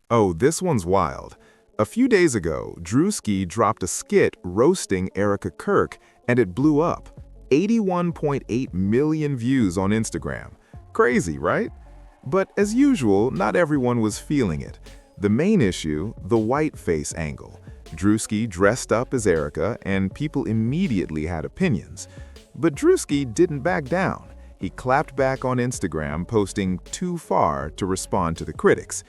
Oh, this one's wild. A few days ago, Druski dropped a skit roasting Erica Kirk, and it blew up. 81.8 million views on Instagram. Crazy, right? But as usual, not everyone was feeling it. The main issue, the white face angle. Druski dressed up as Erica, and people immediately had opinions. But Druski didn't back down. He clapped back on Instagram, posting "too far" to respond to the critics.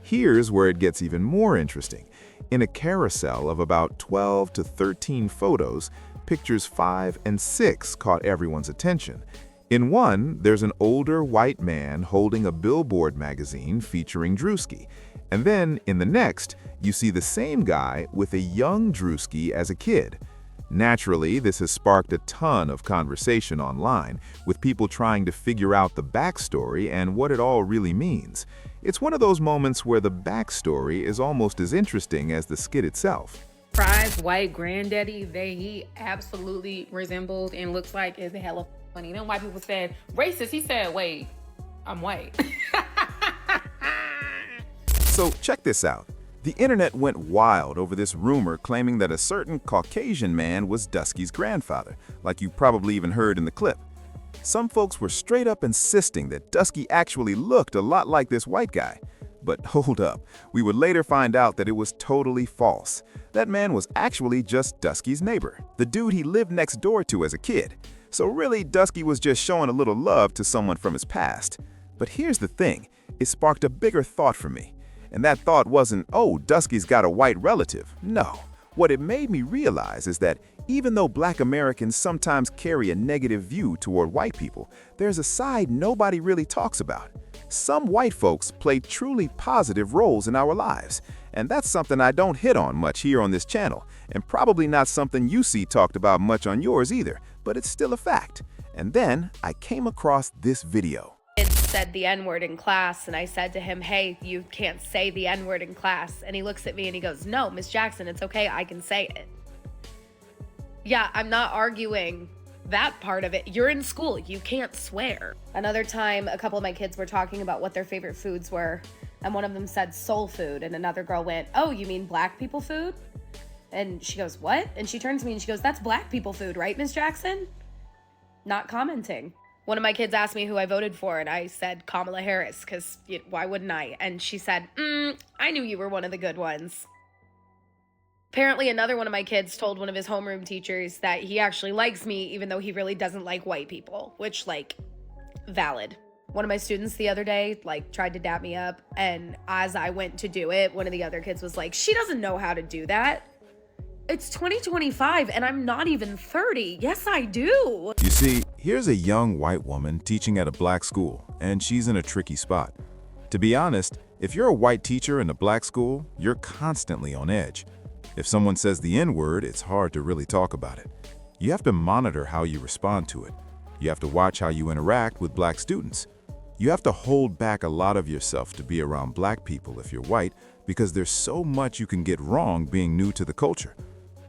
Here's where it gets even more interesting. In a carousel of about 12 to 13 photos, pictures 5 and 6 caught everyone's attention. In one, there's an older white man holding a Billboard magazine featuring Druski. And then, in the next, you see the same guy with a young Druski as a kid. Naturally, this has sparked a ton of conversation online, with people trying to figure out the backstory and what it all really means. It's one of those moments where the backstory is almost as interesting as the skit itself. Fry's white granddaddy that he absolutely resembles and looks like is hella funny. Then white people said, racist. He said, wait, I'm white. So check this out. The internet went wild over this rumor claiming that a certain Caucasian man was Duski's grandfather, like you probably even heard in the clip. Some folks were straight up insisting that Druski actually looked a lot like this white guy. But hold up, we would later find out that it was totally false. That man was actually just Druski's neighbor, the dude he lived next door to as a kid. So really, Druski was just showing a little love to someone from his past. But here's the thing, it sparked a bigger thought for me. And that thought wasn't, oh, Druski's got a white relative. No. What it made me realize is that even though Black Americans sometimes carry a negative view toward white people, there's a side nobody really talks about. Some white folks play truly positive roles in our lives, and that's something I don't hit on much here on this channel, and probably not something you see talked about much on yours either, but it's still a fact. And then I came across this video. Said the N-word in class, and I said to him, hey, you can't say the N-word in class. And he looks at me and he goes, no, Miss Jackson, it's okay, I can say it. Yeah, I'm not arguing that part of it. You're in school, you can't swear. Another time, a couple of my kids were talking about what their favorite foods were, and one of them said soul food, and another girl went, oh, you mean black people food? And she goes, what? And she turns to me and she goes, that's black people food, right, Miss Jackson? Not commenting. One of my kids asked me who I voted for, and I said Kamala Harris, because why wouldn't I? And she said, I knew you were one of the good ones. Apparently, another one of my kids told one of his homeroom teachers that he actually likes me, even though he really doesn't like white people, which, valid. One of my students the other day, tried to dap me up, and as I went to do it, one of the other kids was like, she doesn't know how to do that. It's 2025 and I'm not even 30. Yes, I do. You see, here's a young white woman teaching at a black school, and she's in a tricky spot. To be honest, if you're a white teacher in a black school, you're constantly on edge. If someone says the N-word, it's hard to really talk about it. You have to monitor how you respond to it. You have to watch how you interact with black students. You have to hold back a lot of yourself to be around black people if you're white, because there's so much you can get wrong being new to the culture.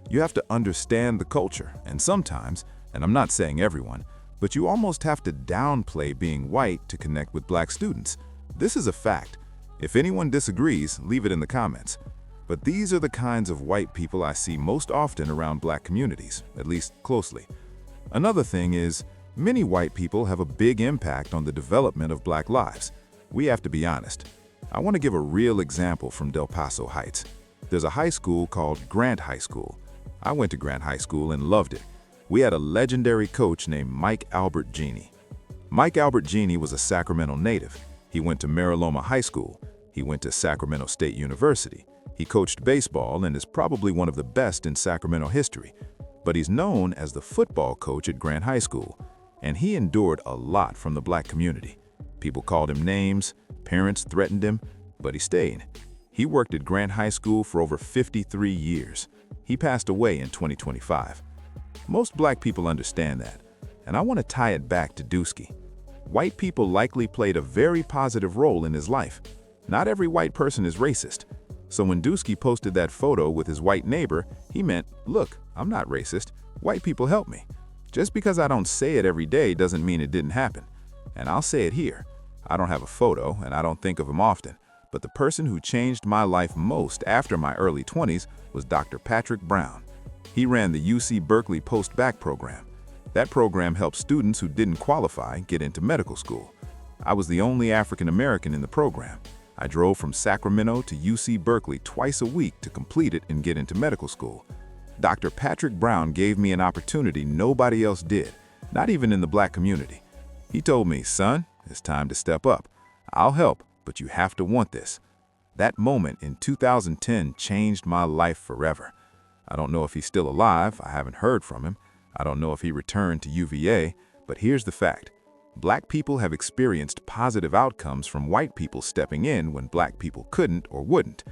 You have to understand the culture, and sometimes, and I'm not saying everyone, but you almost have to downplay being white to connect with black students. This is a fact. If anyone disagrees, leave it in the comments. But these are the kinds of white people I see most often around black communities, at least closely. Another thing is, many white people have a big impact on the development of black lives. We have to be honest. I want to give a real example from Del Paso Heights. There's a high school called Grant High School. I went to Grant High School and loved it. We had a legendary coach named Mike Albert Genie. Mike Albert Genie was a Sacramento native. He went to Mariloma High School. He went to Sacramento State University. He coached baseball and is probably one of the best in Sacramento history. But he's known as the football coach at Grant High School, and he endured a lot from the black community. People called him names, parents threatened him, but he stayed. He worked at Grant High School for over 53 years. He passed away in 2025. Most black people understand that, and I want to tie it back to Druski. White people likely played a very positive role in his life. Not every white person is racist. So when Druski posted that photo with his white neighbor, he meant, look, I'm not racist. White people help me. Just because I don't say it every day doesn't mean it didn't happen. And I'll say it here. I don't have a photo, and I don't think of him often. but the person who changed my life most after my early 20s was Dr. Patrick Brown. He ran the UC Berkeley Post-Bac program. That program helped students who didn't qualify get into medical school. I was the only African American in the program. I drove from Sacramento to UC Berkeley twice a week to complete it and get into medical school. Dr. Patrick Brown gave me an opportunity nobody else did, not even in the Black community. He told me, "Son, it's time to step up. I'll help, but you have to want this." That moment in 2010 changed my life forever. I don't know if he's still alive. I haven't heard from him. I don't know if he returned to UVA, but here's the fact. Black people have experienced positive outcomes from white people stepping in when Black people couldn't or wouldn't.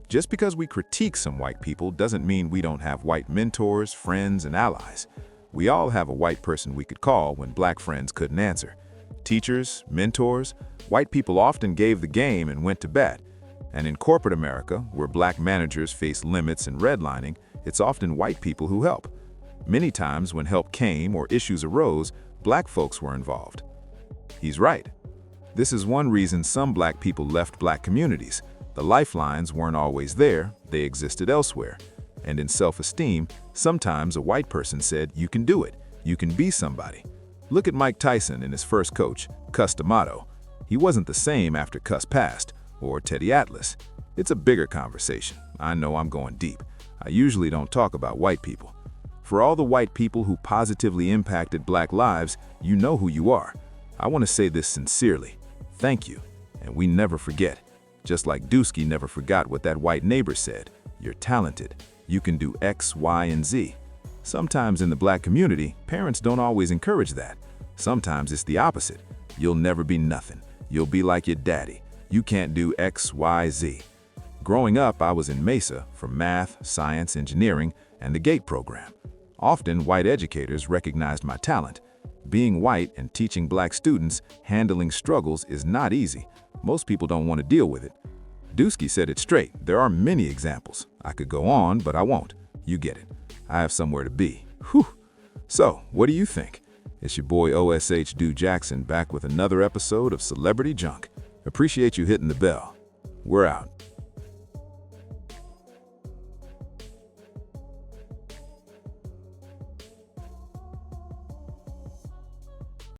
Just because we critique some white people doesn't mean we don't have white mentors, friends, and allies. We all have a white person we could call when Black friends couldn't answer. Teachers, mentors, white people often gave the game and went to bat. And in corporate America, where Black managers face limits and redlining, it's often white people who help. Many times when help came or issues arose, Black folks were involved. He's right. This is one reason some Black people left Black communities. The lifelines weren't always there, they existed elsewhere. And in self-esteem, sometimes a white person said, "You can do it, you can be somebody." Look at Mike Tyson and his first coach, Cus D'Amato. He wasn't the same after Cus passed, or Teddy Atlas. It's a bigger conversation. I know I'm going deep. I usually don't talk about white people. For all the white people who positively impacted Black lives, you know who you are. I want to say this sincerely. Thank you, and we never forget. Just like Druski never forgot what that white neighbor said, "You're talented. You can do X, Y, and Z." Sometimes in the Black community, parents don't always encourage that. Sometimes it's the opposite. "You'll never be nothing. You'll be like your daddy. You can't do X, Y, Z." Growing up, I was in Mesa for math, science, engineering, and the GATE program. Often, white educators recognized my talent. Being white and teaching Black students handling struggles is not easy. Most people don't want to deal with it. Druski said it straight. There are many examples. I could go on, but I won't. You get it. I have somewhere to be. Whew. So, what do you think? It's your boy OSH Dew Jackson back with another episode of Celebrity Junk. Appreciate you hitting the bell. We're out.